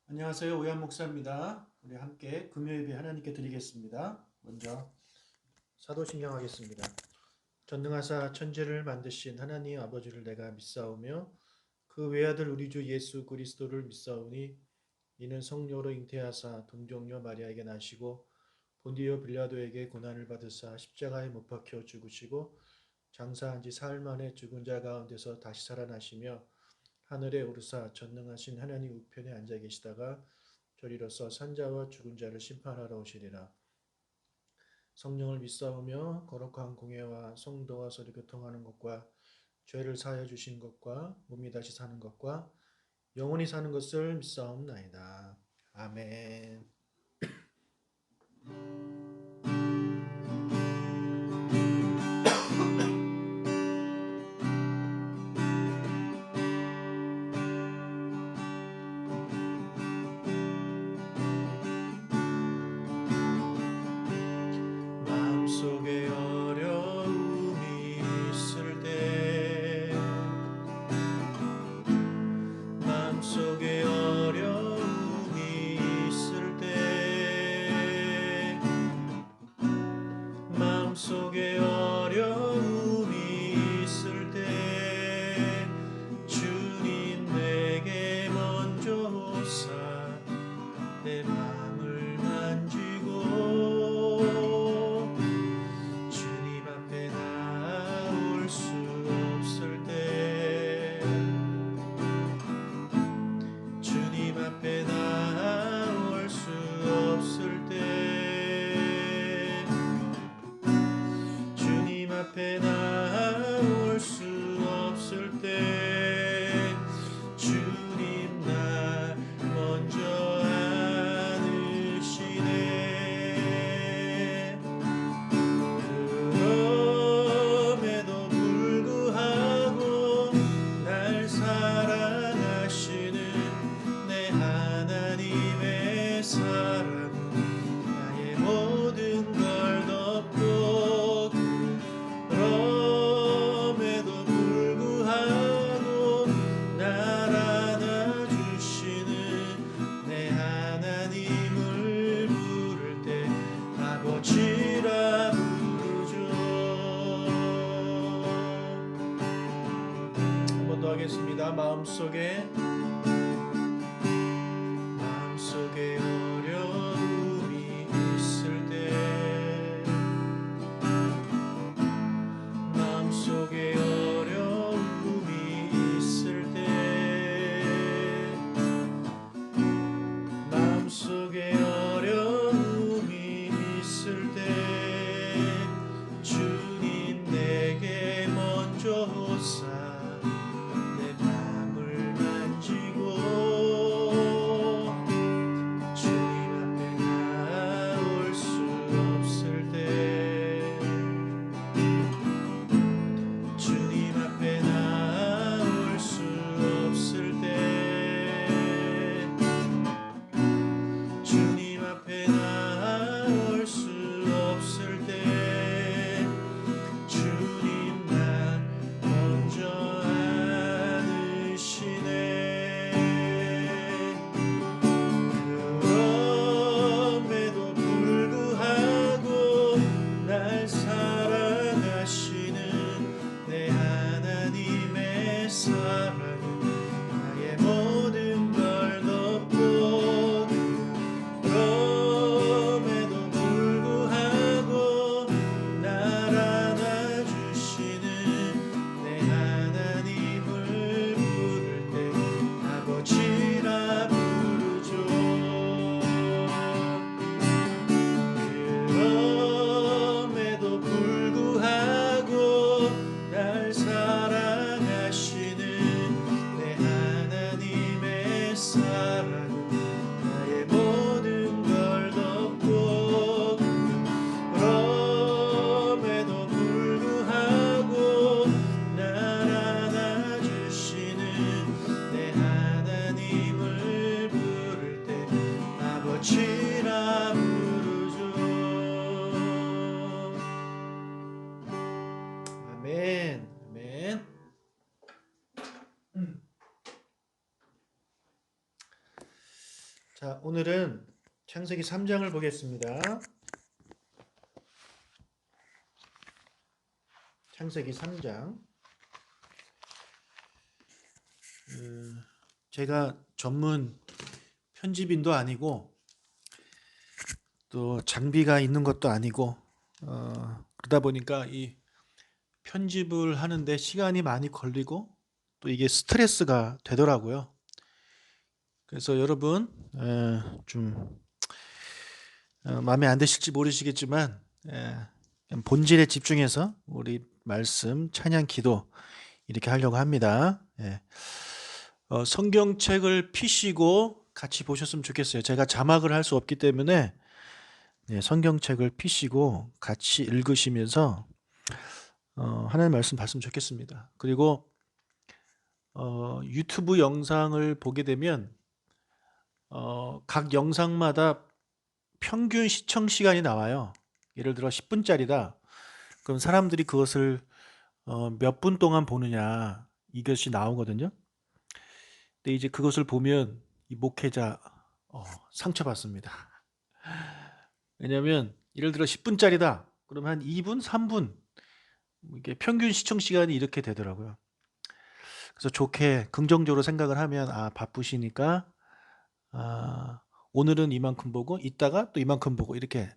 안녕하세요. 오ያን 목사입니다. 우리 함께 금요 예배 하나님께 드리겠습니다. 먼저 사도신경 하겠습니다. 전능하사 천지를 만드신 하나님 아버지를 내가 믿사오며 그 외아들 우리 주 예수 그리스도를 믿사오니 이는 성령으로 잉태하사 동정녀 마리아에게 나시고 본디오 빌라도에게 고난을 받으사 십자가에 못 박혀 죽으시고 장사한 지 사흘 만에 죽은 자 가운데서 다시 살아나시며 하늘에 오르사 전능하신 하나님 우편에 앉아 계시다가 저리로서 산자와 죽은 자를 심판하러 오시리라. 성령을 믿사오며 거룩한 공예와 성도와 서로 교통하는 것과 죄를 사하여 주신 것과 몸이 다시 사는 것과 영원히 사는 것을 믿사옵나이다. 아멘. 마음속에 어려움이 있을 때 마음속에 어려움이 있을 때 마음속에 어려움이 있을 때 주님 내게 먼저 오사 내 맘을 만지고 주님 앞에 나올 수 없을 때 주님 앞에 나올 수 없을 때 주님 앞에 나올 수 없을 때 주님 나 먼저 안으시네. 그럼에도 불구하고 날 사랑하시는 내 하나님의 사랑은 나의 모든 걸 덮고 그럼에도 불구하고 날 안아주시는 내 하나님을 부를 때 아버지라 부르죠. 한 번 더 하겠습니다. 마음속에 어려움이 있을 때 마음속에 어려움이 있을 때 마음속에 어려움이 있을 때 주님 내게 먼저 오사 내 맘을 만지고 자, 오늘은 창세기 3장을 보겠습니다. 창세기 3장. 제가 전문 편집인도 아니고 또 장비가 있는 것도 아니고 그러다 보니까 이 편집을 하는데 시간이 많이 걸리고 또 이게 스트레스가 되더라고요. 그래서 여러분 좀 마음에 안 드실지 모르시겠지만 본질에 집중해서 우리 말씀, 찬양, 기도 이렇게 하려고 합니다. 성경책을 피시고 같이 보셨으면 좋겠어요. 제가 자막을 할 수 없기 때문에 성경책을 피시고 같이 읽으시면서 하나님 말씀 봤으면 좋겠습니다. 그리고 유튜브 영상을 보게 되면 각 영상마다 평균 시청 시간이 나와요. 예를 들어 10분짜리다. 그럼 사람들이 그것을 몇 분 동안 보느냐 이것이 나오거든요. 근데 이제 그것을 보면 이 목회자 상처받습니다. 왜냐하면 예를 들어 10분짜리다. 그러면 한 2분, 3분 이게 평균 시청 시간이 이렇게 되더라고요. 그래서 좋게 긍정적으로 생각을 하면 바쁘시니까 오늘은 이만큼 보고 이따가 또 이만큼 보고 이렇게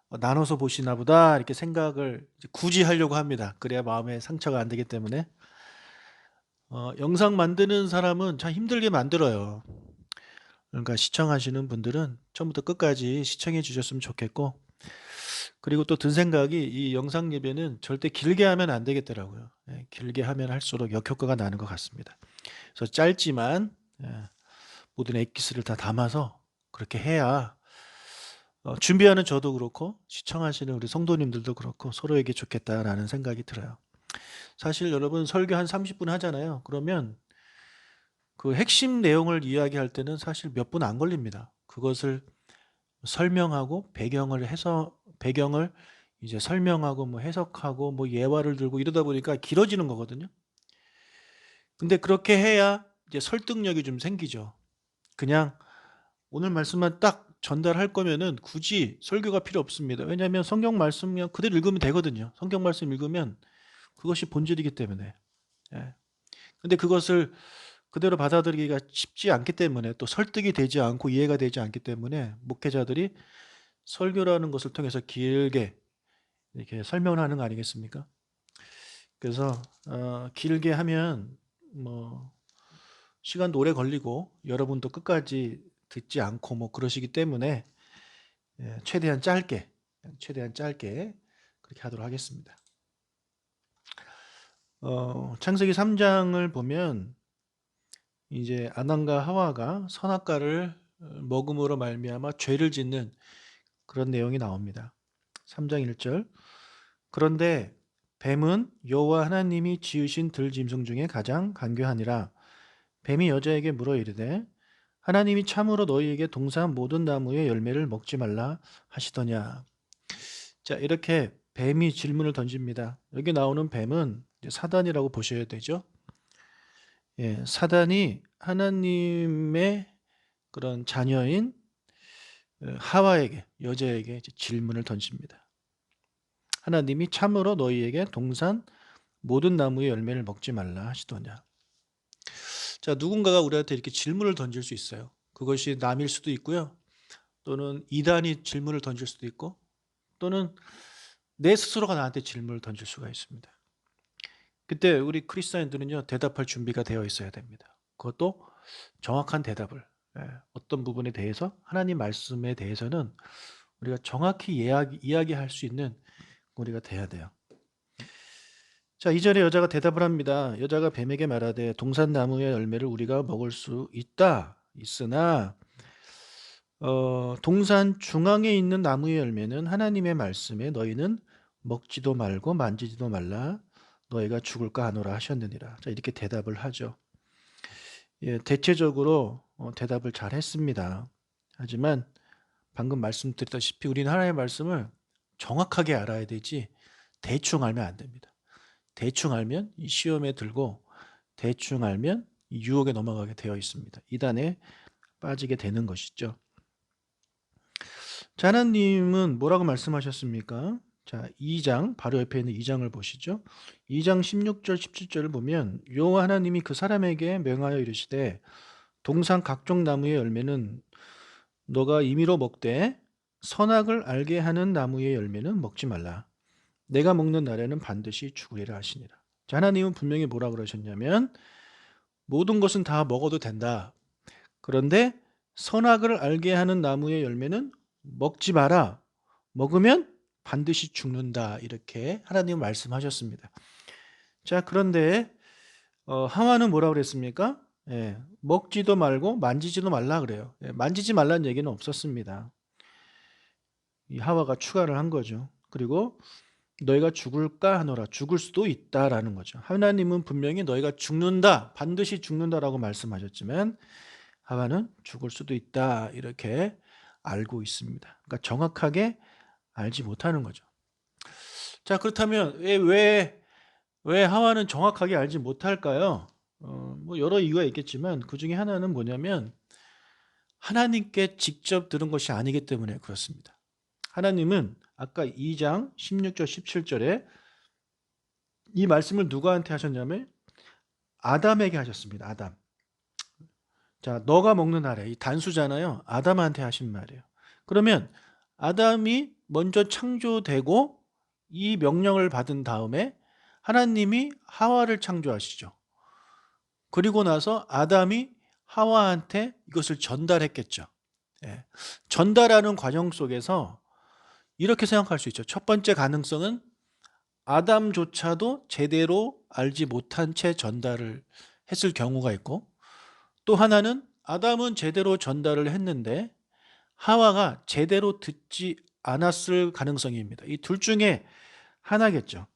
나눠서 보시나 보다 이렇게 생각을 굳이 하려고 합니다. 그래야 마음에 상처가 안 되기 때문에 영상 만드는 사람은 참 힘들게 만들어요. 그러니까 시청하시는 분들은 처음부터 끝까지 시청해 주셨으면 좋겠고, 그리고 또 든 생각이 이 영상 예배는 절대 길게 하면 안 되겠더라고요. 길게 하면 할수록 역효과가 나는 것 같습니다. 그래서 짧지만 모든 엑기스를 다 담아서 그렇게 해야 준비하는 저도 그렇고 시청하시는 우리 성도님들도 그렇고 서로에게 좋겠다라는 생각이 들어요. 사실 여러분 설교 한 30분 하잖아요. 그러면 그 핵심 내용을 이야기할 때는 사실 몇 분 안 걸립니다. 그것을 설명하고 배경을 이제 설명하고 뭐 해석하고 뭐 예화를 들고 이러다 보니까 길어지는 거거든요. 근데 그렇게 해야 이제 설득력이 좀 생기죠. 그냥 오늘 말씀만 딱 전달할 거면은 굳이 설교가 필요 없습니다. 왜냐하면 성경 말씀 그냥 그대로 읽으면 되거든요. 성경 말씀 읽으면 그것이 본질이기 때문에. 근데 그것을 그대로 받아들이기가 쉽지 않기 때문에 또 설득이 되지 않고 이해가 되지 않기 때문에 목회자들이 설교라는 것을 통해서 길게 이렇게 설명을 하는 거 아니겠습니까? 그래서 길게 하면 뭐 시간도 오래 걸리고 여러분도 끝까지 듣지 않고 뭐 그러시기 때문에 최대한 짧게 그렇게 하도록 하겠습니다. 창세기 3장을 보면 이제 아담과 하와가 선악과를 먹음으로 말미암아 죄를 짓는 그런 내용이 나옵니다. 3장 1절. 그런데 뱀은 여호와 하나님이 지으신 들짐승 중에 가장 간교하니라. 뱀이 여자에게 물어 이르되 하나님이 참으로 너희에게 동산 모든 나무의 열매를 먹지 말라 하시더냐. 자, 이렇게 뱀이 질문을 던집니다. 여기 나오는 뱀은 사단이라고 보셔야 되죠. 사단이 하나님의 그런 자녀인 하와에게, 여자에게 질문을 던집니다. 하나님이 참으로 너희에게 동산 모든 나무의 열매를 먹지 말라 하시더냐. 자, 누군가가 우리한테 이렇게 질문을 던질 수 있어요. 그것이 남일 수도 있고요. 또는 이단이 질문을 던질 수도 있고, 또는 내 스스로가 나한테 질문을 던질 수가 있습니다. 그때 우리 크리스찬들은요, 대답할 준비가 되어 있어야 됩니다. 그것도 정확한 대답을, 어떤 부분에 대해서 하나님 말씀에 대해서는 우리가 정확히 이야기할 수 있는 우리가 돼야 돼요. 자, 2절에 여자가 대답을 합니다. 여자가 뱀에게 말하되 동산나무의 열매를 우리가 먹을 수 있으나 동산 중앙에 있는 나무의 열매는 하나님의 말씀에 너희는 먹지도 말고 만지지도 말라 너희가 죽을까 하노라 하셨느니라. 자, 이렇게 대답을 하죠. 대체적으로 대답을 잘 했습니다. 하지만 방금 말씀드렸다시피 우리는 하나님의 말씀을 정확하게 알아야 되지 대충 알면 안 됩니다. 대충 알면 이 시험에 들고 대충 알면 이 유혹에 넘어가게 되어 있습니다. 이단에 빠지게 되는 것이죠. 자, 하나님은 뭐라고 말씀하셨습니까? 자, 2장 바로 옆에 있는 2장을 보시죠. 2장 16절 17절을 보면 여호와 하나님이 그 사람에게 명하여 이르시되 동산 각종 나무의 열매는 너가 임의로 먹되 선악을 알게 하는 나무의 열매는 먹지 말라. 내가 먹는 날에는 반드시 죽으리라 하시니라. 자, 하나님은 분명히 뭐라 그러셨냐면 모든 것은 다 먹어도 된다. 그런데 선악을 알게 하는 나무의 열매는 먹지 마라. 먹으면 반드시 죽는다. 이렇게 하나님은 말씀하셨습니다. 자, 그런데 하와는 뭐라고 그랬습니까? 예, 먹지도 말고 만지지도 말라 그래요. 예, 만지지 말라는 얘기는 없었습니다. 이 하와가 추가를 한 거죠. 그리고 너희가 죽을까 하노라. 죽을 수도 있다라는 거죠. 하나님은 분명히 너희가 죽는다, 반드시 죽는다라고 말씀하셨지만 하와는 죽을 수도 있다 이렇게 알고 있습니다. 그러니까 정확하게 알지 못하는 거죠. 자, 그렇다면 왜 하와는 정확하게 알지 못할까요? 뭐 여러 이유가 있겠지만 그 중에 하나는 뭐냐면 하나님께 직접 들은 것이 아니기 때문에 그렇습니다. 하나님은 아까 2장 16절 17절에 이 말씀을 누구한테 하셨냐면 아담에게 하셨습니다. 아담. 자, 너가 먹는 아래 이 단수잖아요. 아담한테 하신 말이에요. 그러면 아담이 먼저 창조되고 이 명령을 받은 다음에 하나님이 하와를 창조하시죠. 그리고 나서 아담이 하와한테 이것을 전달했겠죠. 예. 전달하는 과정 속에서 이렇게 생각할 수 있죠. 첫 번째 가능성은 아담조차도 제대로 알지 못한 채 전달을 했을 경우가 있고, 또 하나는 아담은 제대로 전달을 했는데 하와가 제대로 듣지 않았을 가능성입니다. 이 둘 중에 하나겠죠.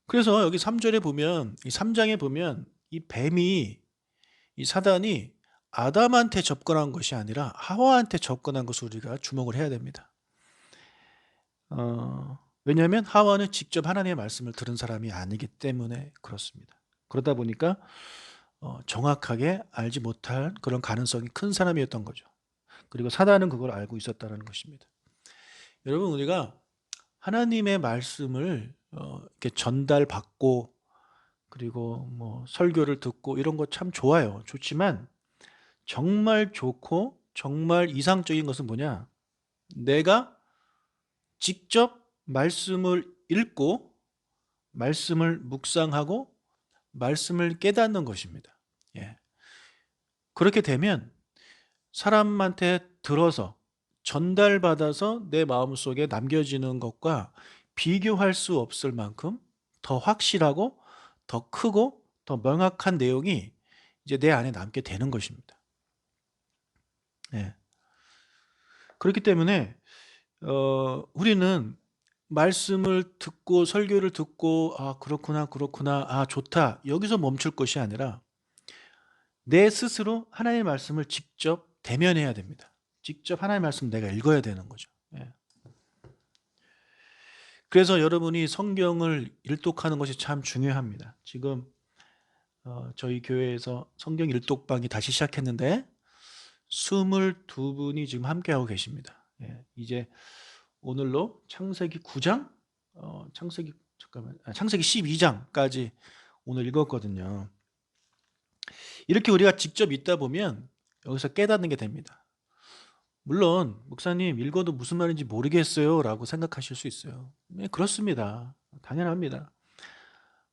그래서 여기 3절에 보면, 이 3장에 보면 이 뱀이, 이 사단이 아담한테 접근한 것이 아니라 하와한테 접근한 것을 우리가 주목을 해야 됩니다. 왜냐하면 하와는 직접 하나님의 말씀을 들은 사람이 아니기 때문에 그렇습니다. 그러다 보니까 정확하게 알지 못할 그런 가능성이 큰 사람이었던 거죠. 그리고 사단은 그걸 알고 있었다는 것입니다. 여러분, 우리가 하나님의 말씀을 이렇게 전달받고 그리고 뭐 설교를 듣고 이런 거 참 좋아요. 좋지만 정말 좋고 정말 이상적인 것은 뭐냐? 내가 직접 말씀을 읽고 말씀을 묵상하고 말씀을 깨닫는 것입니다. 예. 그렇게 되면 사람한테 들어서 전달받아서 내 마음속에 남겨지는 것과 비교할 수 없을 만큼 더 확실하고 더 크고 더 명확한 내용이 이제 내 안에 남게 되는 것입니다. 예. 그렇기 때문에 우리는 말씀을 듣고 설교를 듣고 아 그렇구나 그렇구나 아 좋다 여기서 멈출 것이 아니라 내 스스로 하나님의 말씀을 직접 대면해야 됩니다. 직접 하나님의 말씀 내가 읽어야 되는 거죠. 예. 그래서 여러분이 성경을 일독하는 것이 참 중요합니다. 지금 저희 교회에서 성경 일독방이 다시 시작했는데 22분이 지금 함께하고 계십니다. 예. 이제 오늘로 창세기 9장 창세기 12장까지 오늘 읽었거든요. 이렇게 우리가 직접 읽다 보면 여기서 깨닫는 게 됩니다. 물론 목사님 읽어도 무슨 말인지 모르겠어요 라고 생각하실 수 있어요. 네, 그렇습니다. 당연합니다.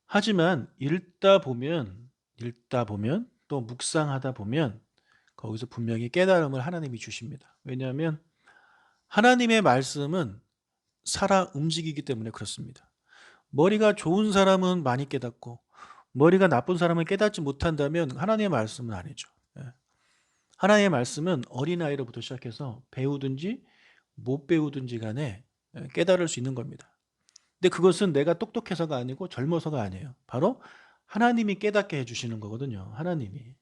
하지만 읽다 보면 또 묵상하다 보면 거기서 분명히 깨달음을 하나님이 주십니다. 왜냐하면 하나님의 말씀은 살아 움직이기 때문에 그렇습니다. 머리가 좋은 사람은 많이 깨닫고 머리가 나쁜 사람은 깨닫지 못한다면 하나님의 말씀은 아니죠. 예. 하나님의 말씀은 어린아이로부터 시작해서 배우든지 못 배우든지 간에 깨달을 수 있는 겁니다. 근데 그것은 내가 똑똑해서가 아니고 젊어서가 아니에요. 바로 하나님이 깨닫게 해주시는 거거든요. 하나님이.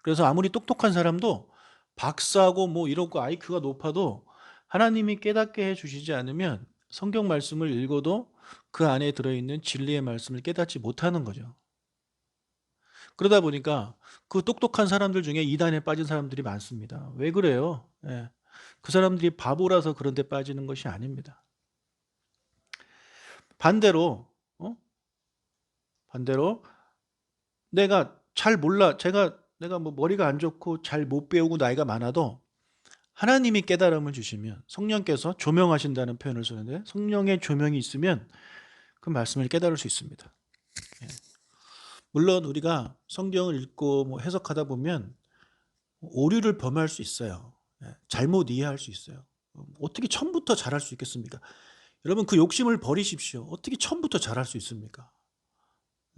그래서 아무리 똑똑한 사람도 박사고 뭐 이러고 IQ가 높아도 하나님이 깨닫게 해주시지 않으면 성경 말씀을 읽어도 그 안에 들어있는 진리의 말씀을 깨닫지 못하는 거죠. 그러다 보니까 그 똑똑한 사람들 중에 이단에 빠진 사람들이 많습니다. 왜 그래요? 예. 그 사람들이 바보라서 그런 데 빠지는 것이 아닙니다. 반대로 반대로 내가 잘 몰라. 내가 뭐 머리가 안 좋고 잘 못 배우고 나이가 많아도 하나님이 깨달음을 주시면 성령께서 조명하신다는 표현을 쓰는데 성령의 조명이 있으면 그 말씀을 깨달을 수 있습니다. 예. 물론 우리가 성경을 읽고 뭐 해석하다 보면 오류를 범할 수 있어요. 예. 잘못 이해할 수 있어요. 어떻게 처음부터 잘할 수 있겠습니까? 여러분 그 욕심을 버리십시오. 어떻게 처음부터 잘할 수 있습니까?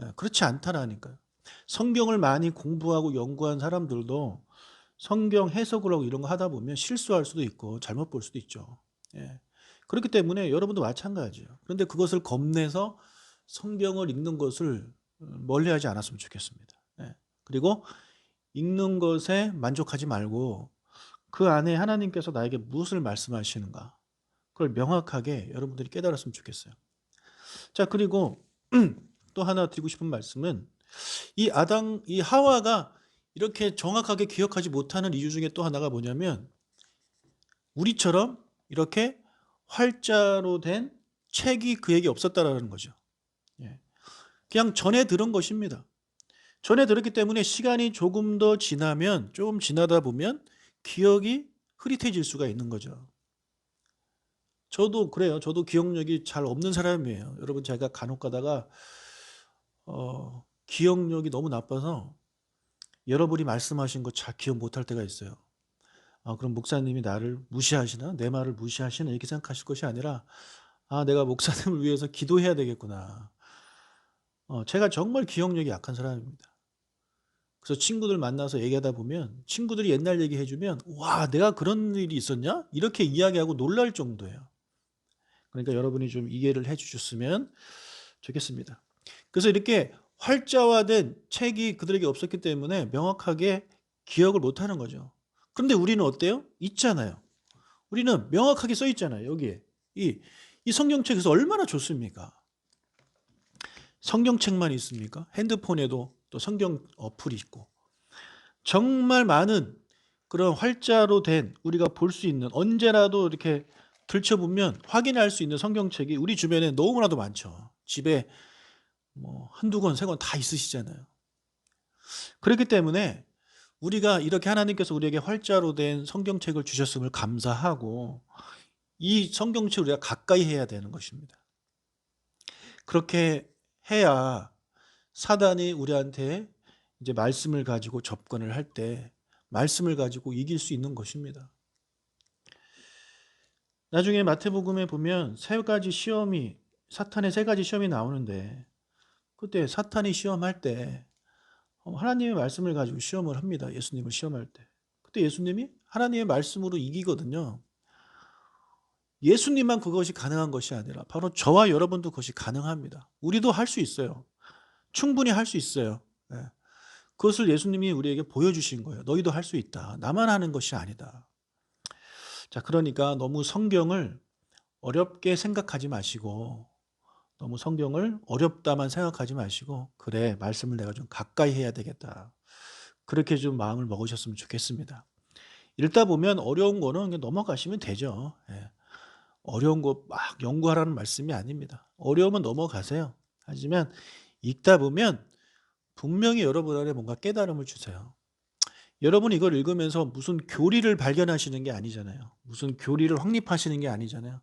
예. 그렇지 않다라니까요. 성경을 많이 공부하고 연구한 사람들도 성경 해석을 하고 이런 거 하다 보면 실수할 수도 있고 잘못 볼 수도 있죠. 예. 그렇기 때문에 여러분도 마찬가지예요. 그런데 그것을 겁내서 성경을 읽는 것을 멀리하지 않았으면 좋겠습니다. 예. 그리고 읽는 것에 만족하지 말고 그 안에 하나님께서 나에게 무엇을 말씀하시는가 그걸 명확하게 여러분들이 깨달았으면 좋겠어요. 자, 그리고 또 하나 드리고 싶은 말씀은 이 하와가 이렇게 정확하게 기억하지 못하는 이유 중에 또 하나가 뭐냐면 우리처럼 이렇게 활자로 된 책이 그에게 없었다라는 거죠. 예. 그냥 전에 들은 것입니다. 전에 들었기 때문에 시간이 조금 더 지나면 좀 지나다 보면 기억이 흐릿해질 수가 있는 거죠. 저도 그래요. 저도 기억력이 잘 없는 사람이에요. 여러분 제가 간혹 가다가 기억력이 너무 나빠서 여러분이 말씀하신 거 잘 기억 못할 때가 있어요. 그럼 목사님이 나를 무시하시나? 내 말을 무시하시나? 이렇게 생각하실 것이 아니라 내가 목사님을 위해서 기도해야 되겠구나. 제가 정말 기억력이 약한 사람입니다. 그래서 친구들 만나서 얘기하다 보면 친구들이 옛날 얘기해 주면 "와 내가 그런 일이 있었냐?" 이렇게 이야기하고 놀랄 정도예요. 그러니까 여러분이 좀 이해를 해 주셨으면 좋겠습니다. 그래서 이렇게 활자화된 책이 그들에게 없었기 때문에 명확하게 기억을 못하는 거죠. 그런데 우리는 어때요? 있잖아요. 우리는 명확하게 써 있잖아요. 여기에. 이 성경책에서 얼마나 좋습니까? 성경책만 있습니까? 핸드폰에도 또 성경 어플이 있고 정말 많은 그런 활자로 된 우리가 볼 수 있는 언제라도 이렇게 들춰보면 확인할 수 있는 성경책이 우리 주변에 너무나도 많죠. 집에 뭐 한두 권, 세 권 다 있으시잖아요. 그렇기 때문에 우리가 이렇게 하나님께서 우리에게 활자로 된 성경책을 주셨음을 감사하고 이 성경책을 우리가 가까이 해야 되는 것입니다. 그렇게 해야 사단이 우리한테 이제 말씀을 가지고 접근을 할 때 말씀을 가지고 이길 수 있는 것입니다. 나중에 마태복음에 보면 사탄의 세 가지 시험이 나오는데 그때 사탄이 시험할 때 하나님의 말씀을 가지고 시험을 합니다. 예수님을 시험할 때. 그때 예수님이 하나님의 말씀으로 이기거든요. 예수님만 그것이 가능한 것이 아니라 바로 저와 여러분도 그것이 가능합니다. 우리도 할 수 있어요. 충분히 할 수 있어요. 예. 그것을 예수님이 우리에게 보여주신 거예요. 너희도 할 수 있다. 나만 하는 것이 아니다. 자, 그러니까 너무 성경을 어렵게 생각하지 마시고 너무 성경을 어렵다만 생각하지 마시고 그래 말씀을 내가 좀 가까이 해야 되겠다. 그렇게 좀 마음을 먹으셨으면 좋겠습니다. 읽다 보면 어려운 거는 그냥 넘어가시면 되죠. 예. 어려운 거 막 연구하라는 말씀이 아닙니다. 어려우면 넘어가세요. 하지만 읽다 보면 분명히 여러분 안에 뭔가 깨달음을 주세요. 여러분이 이걸 읽으면서 무슨 교리를 발견하시는 게 아니잖아요. 무슨 교리를 확립하시는 게 아니잖아요.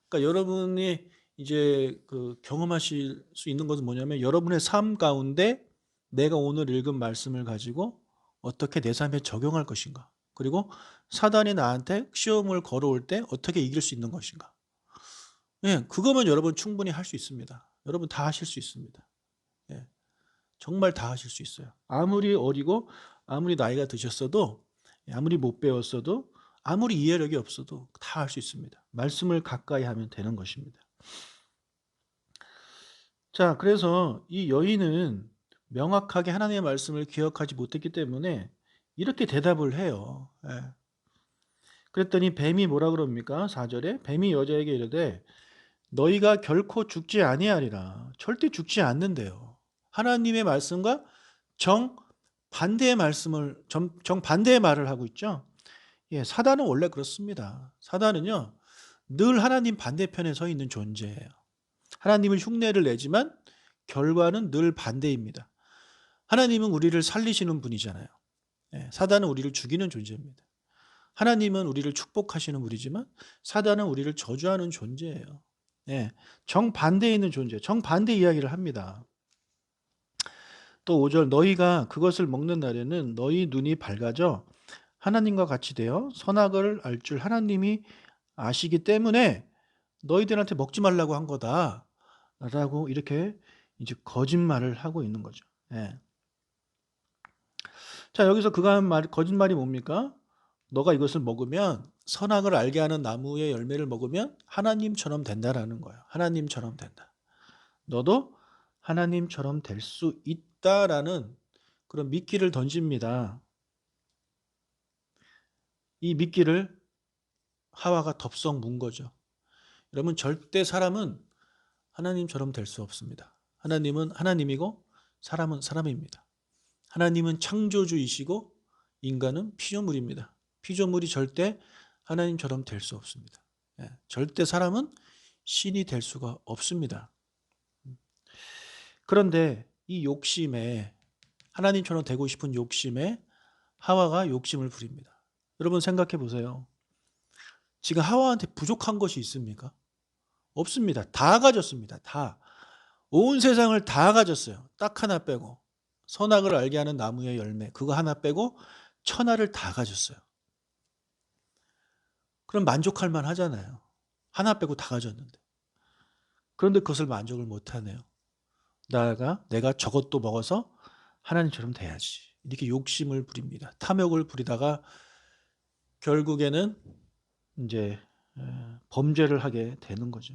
그러니까 여러분이 이제 경험하실 수 있는 것은 뭐냐면 여러분의 삶 가운데 내가 오늘 읽은 말씀을 가지고 어떻게 내 삶에 적용할 것인가. 그리고 사단이 나한테 시험을 걸어올 때 어떻게 이길 수 있는 것인가. 예, 그거면 여러분 충분히 할 수 있습니다. 여러분 다 하실 수 있습니다. 예, 정말 다 하실 수 있어요. 아무리 어리고 아무리 나이가 드셨어도 아무리 못 배웠어도 아무리 이해력이 없어도 다 할 수 있습니다. 말씀을 가까이 하면 되는 것입니다. 자, 그래서 이 여인은 명확하게 하나님의 말씀을 기억하지 못했기 때문에 이렇게 대답을 해요. 예. 그랬더니 뱀이 뭐라 그럽니까? 4절에 뱀이 여자에게 이르되 너희가 결코 죽지 아니하리라. 절대 죽지 않는데요. 하나님의 말씀과 정반대의 말씀을 정반대의 말을 하고 있죠. 예, 사단은 원래 그렇습니다. 사단은요. 늘 하나님 반대편에 서 있는 존재예요. 하나님은 흉내를 내지만 결과는 늘 반대입니다. 하나님은 우리를 살리시는 분이잖아요. 예, 사단은 우리를 죽이는 존재입니다. 하나님은 우리를 축복하시는 분이지만 사단은 우리를 저주하는 존재예요. 예, 정반대에 있는 존재, 정반대 이야기를 합니다. 또 5절 너희가 그것을 먹는 날에는 너희 눈이 밝아져 하나님과 같이 되어 선악을 알 줄 하나님이 아시기 때문에 너희들한테 먹지 말라고 한 거다라고 이렇게 이제 거짓말을 하고 있는 거죠. 예. 자, 여기서 그가 한 말, 거짓말이 뭡니까? 너가 이것을 먹으면 선악을 알게 하는 나무의 열매를 먹으면 하나님처럼 된다라는 거예요. 하나님처럼 된다. 너도 하나님처럼 될 수 있다라는 그런 미끼를 던집니다. 이 미끼를 하와가 덥석 문 거죠. 여러분 절대 사람은 하나님처럼 될 수 없습니다. 하나님은 하나님이고 사람은 사람입니다. 하나님은 창조주이시고 인간은 피조물입니다. 피조물이 절대 하나님처럼 될 수 없습니다. 예, 절대 사람은 신이 될 수가 없습니다. 그런데 이 욕심에 하나님처럼 되고 싶은 욕심에 하와가 욕심을 부립니다. 여러분 생각해 보세요. 지금 하와한테 부족한 것이 있습니까? 없습니다. 다 가졌습니다. 다. 온 세상을 다 가졌어요. 딱 하나 빼고. 선악을 알게 하는 나무의 열매 그거 하나 빼고 천하를 다 가졌어요. 그럼 만족할 만하잖아요. 하나 빼고 다 가졌는데. 그런데 그것을 만족을 못하네요. 나아가 내가 저것도 먹어서 하나님처럼 돼야지. 이렇게 욕심을 부립니다. 탐욕을 부리다가 결국에는 이제 범죄를 하게 되는 거죠.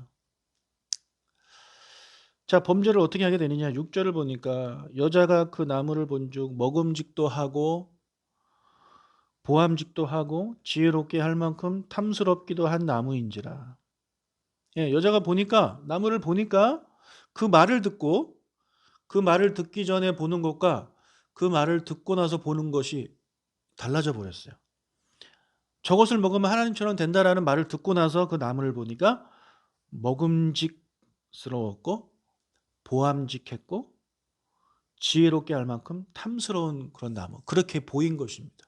자, 범죄를 어떻게 하게 되느냐? 6절을 보니까 여자가 그 나무를 본즉 먹음직도 하고 보암직도 하고 지혜롭게 할 만큼 탐스럽기도 한 나무인지라. 예, 여자가 보니까 나무를 보니까 그 말을 듣고 그 말을 듣기 전에 보는 것과 그 말을 듣고 나서 보는 것이 달라져 버렸어요. 저것을 먹으면 하나님처럼 된다라는 말을 듣고 나서 그 나무를 보니까 먹음직스러웠고 보암직했고 지혜롭게 할 만큼 탐스러운 그런 나무 그렇게 보인 것입니다.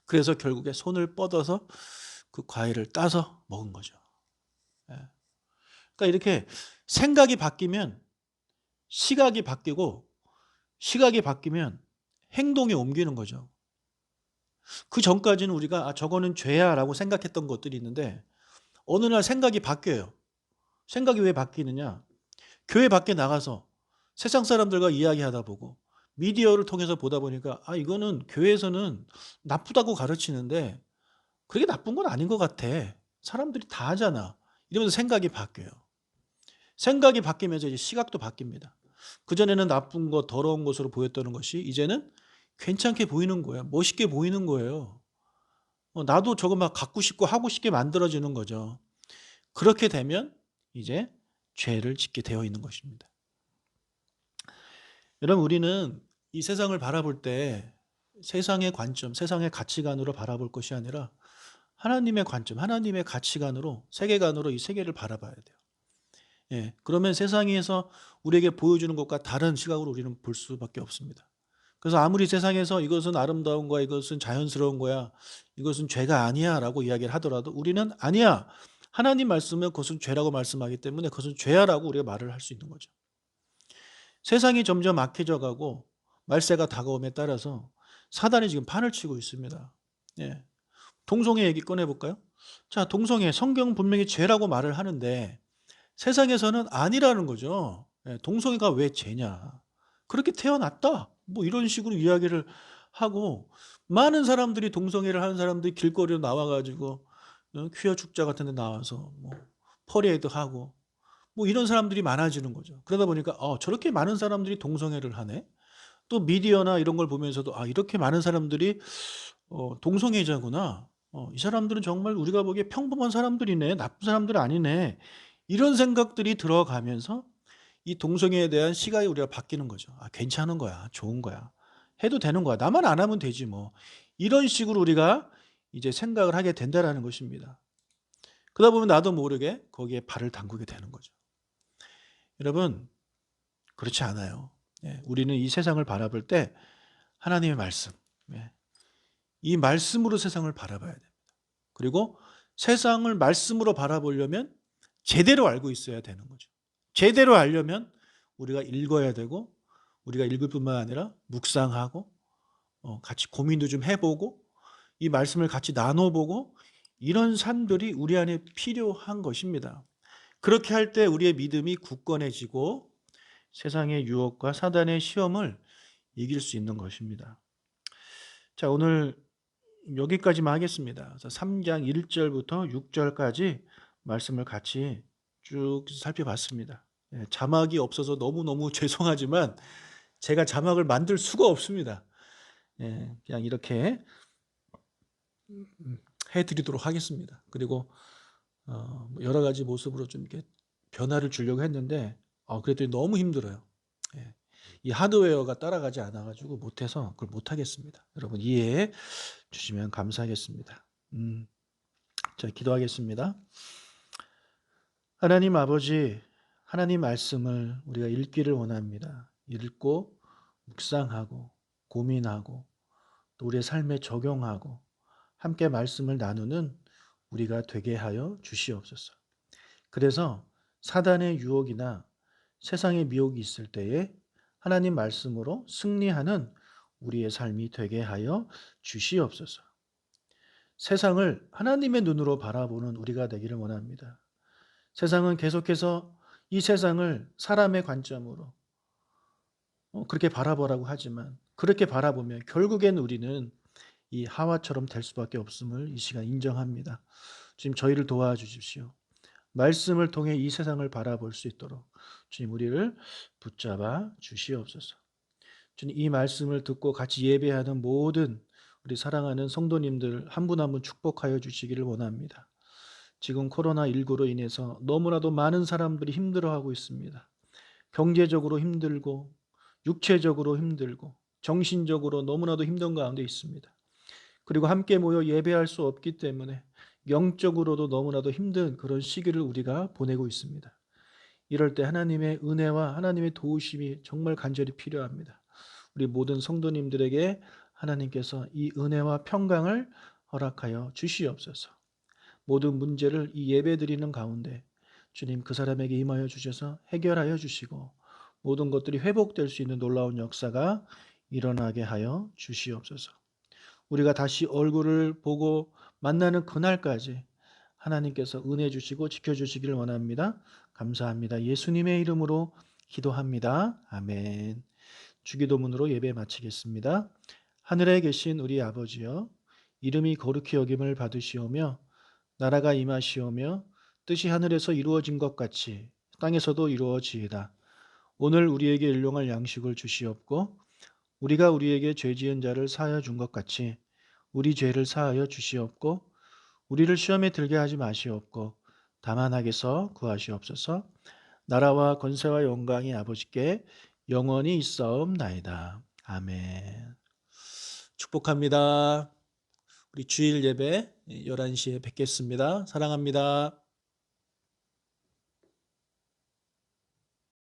그래서 결국에 손을 뻗어서 그 과일을 따서 먹은 거죠. 예. 그러니까 이렇게 생각이 바뀌면 시각이 바뀌고 시각이 바뀌면 행동이 옮기는 거죠. 그 전까지는 우리가 저거는 죄야라고 생각했던 것들이 있는데 어느 날 생각이 바뀌어요. 생각이 왜 바뀌느냐? 교회 밖에 나가서 세상 사람들과 이야기하다 보고 미디어를 통해서 보다 보니까 이거는 교회에서는 나쁘다고 가르치는데 그게 나쁜 건 아닌 것 같아. 사람들이 다 하잖아. 이러면서 생각이 바뀌어요. 생각이 바뀌면서 이제 시각도 바뀝니다. 그전에는 나쁜 것, 더러운 것으로 보였던 것이 이제는 괜찮게 보이는 거예요. 멋있게 보이는 거예요. 나도 저거 막 갖고 싶고 하고 싶게 만들어지는 거죠. 그렇게 되면 이제 죄를 짓게 되어 있는 것입니다. 여러분 우리는 이 세상을 바라볼 때 세상의 관점, 세상의 가치관으로 바라볼 것이 아니라 하나님의 관점, 하나님의 가치관으로 세계관으로 이 세계를 바라봐야 돼요. 예, 그러면 세상에서 우리에게 보여주는 것과 다른 시각으로 우리는 볼 수밖에 없습니다. 그래서 아무리 세상에서 이것은 아름다운 거야, 이것은 자연스러운 거야, 이것은 죄가 아니야 라고 이야기를 하더라도 우리는 아니야. 하나님 말씀은 그것은 죄라고 말씀하기 때문에 그것은 죄야 라고 우리가 말을 할 수 있는 거죠. 세상이 점점 악해져 가고 말세가 다가옴에 따라서 사단이 지금 판을 치고 있습니다. 예. 동성애 얘기 꺼내볼까요? 자, 동성애 성경 분명히 죄라고 말을 하는데 세상에서는 아니라는 거죠. 예, 동성애가 왜 죄냐? 그렇게 태어났다. 뭐 이런 식으로 이야기를 하고 많은 사람들이 동성애를 하는 사람들이 길거리로 나와가지고 퀴어 축제 같은 데 나와서 뭐 퍼레이드 하고 뭐 이런 사람들이 많아지는 거죠. 그러다 보니까 저렇게 많은 사람들이 동성애를 하네. 또 미디어나 이런 걸 보면서도 이렇게 많은 사람들이 동성애자구나. 이 사람들은 정말 우리가 보기에 평범한 사람들이네. 나쁜 사람들 아니네. 이런 생각들이 들어가면서 이 동성애에 대한 시각이 우리가 바뀌는 거죠. 괜찮은 거야. 좋은 거야. 해도 되는 거야. 나만 안 하면 되지 뭐. 이런 식으로 우리가 이제 생각을 하게 된다라는 것입니다. 그러다 보면 나도 모르게 거기에 발을 담그게 되는 거죠. 여러분, 그렇지 않아요. 예, 우리는 이 세상을 바라볼 때 하나님의 말씀, 예, 이 말씀으로 세상을 바라봐야 됩니다. 그리고 세상을 말씀으로 바라보려면 제대로 알고 있어야 되는 거죠. 제대로 알려면 우리가 읽어야 되고, 우리가 읽을 뿐만 아니라 묵상하고 같이 고민도 좀 해보고 이 말씀을 같이 나눠보고, 이런 삶들이 우리 안에 필요한 것입니다. 그렇게 할 때 우리의 믿음이 굳건해지고 세상의 유혹과 사단의 시험을 이길 수 있는 것입니다. 자, 오늘 여기까지만 하겠습니다. 그래서 3장 1절부터 6절까지 말씀을 같이 쭉 살펴봤습니다. 예, 자막이 없어서 너무너무 죄송하지만 제가 자막을 만들 수가 없습니다. 예, 그냥 이렇게 해드리도록 하겠습니다. 그리고 여러 가지 모습으로 좀 이렇게 변화를 주려고 했는데 그랬더니 너무 힘들어요. 예, 이 하드웨어가 따라가지 않아가지고 못해서 그걸 못하겠습니다. 여러분 이해해 주시면 감사하겠습니다. 자, 기도하겠습니다. 하나님 아버지, 하나님 말씀을 우리가 읽기를 원합니다. 읽고 묵상하고 고민하고 또 우리의 삶에 적용하고 함께 말씀을 나누는 우리가 되게 하여 주시옵소서. 그래서 사단의 유혹이나 세상의 미혹이 있을 때에 하나님 말씀으로 승리하는 우리의 삶이 되게 하여 주시옵소서. 세상을 하나님의 눈으로 바라보는 우리가 되기를 원합니다. 세상은 계속해서 이 세상을 사람의 관점으로 그렇게 바라보라고 하지만, 그렇게 바라보면 결국엔 우리는 이 하와처럼 될 수밖에 없음을 이 시간 인정합니다. 주님, 저희를 도와주십시오. 말씀을 통해 이 세상을 바라볼 수 있도록 주님, 우리를 붙잡아 주시옵소서. 주님, 이 말씀을 듣고 같이 예배하는 모든 우리 사랑하는 성도님들 한 분 한 분 축복하여 주시기를 원합니다. 지금 코로나19로 인해서 너무나도 많은 사람들이 힘들어하고 있습니다. 경제적으로 힘들고 육체적으로 힘들고 정신적으로 너무나도 힘든 가운데 있습니다. 그리고 함께 모여 예배할 수 없기 때문에 영적으로도 너무나도 힘든 그런 시기를 우리가 보내고 있습니다. 이럴 때 하나님의 은혜와 하나님의 도우심이 정말 간절히 필요합니다. 우리 모든 성도님들에게 하나님께서 이 은혜와 평강을 허락하여 주시옵소서. 모든 문제를 이 예배드리는 가운데 주님, 그 사람에게 임하여 주셔서 해결하여 주시고 모든 것들이 회복될 수 있는 놀라운 역사가 일어나게 하여 주시옵소서. 우리가 다시 얼굴을 보고 만나는 그날까지 하나님께서 은혜 주시고 지켜주시기를 원합니다. 감사합니다. 예수님의 이름으로 기도합니다. 아멘. 주기도문으로 예배 마치겠습니다. 하늘에 계신 우리 아버지여, 이름이 거룩히 여김을 받으시오며 나라가 임하시오며 뜻이 하늘에서 이루어진 것 같이 땅에서도 이루어지이다. 오늘 우리에게 일용할 양식을 주시옵고 우리가 우리에게 죄 지은 자를 사하여 준 것 같이 우리 죄를 사하여 주시옵고 우리를 시험에 들게 하지 마시옵고 다만 악에서 구하시옵소서. 나라와 권세와 영광이 아버지께 영원히 있사옵나이다. 아멘. 축복합니다. 우리 주일 예배 11시에 뵙겠습니다. 사랑합니다.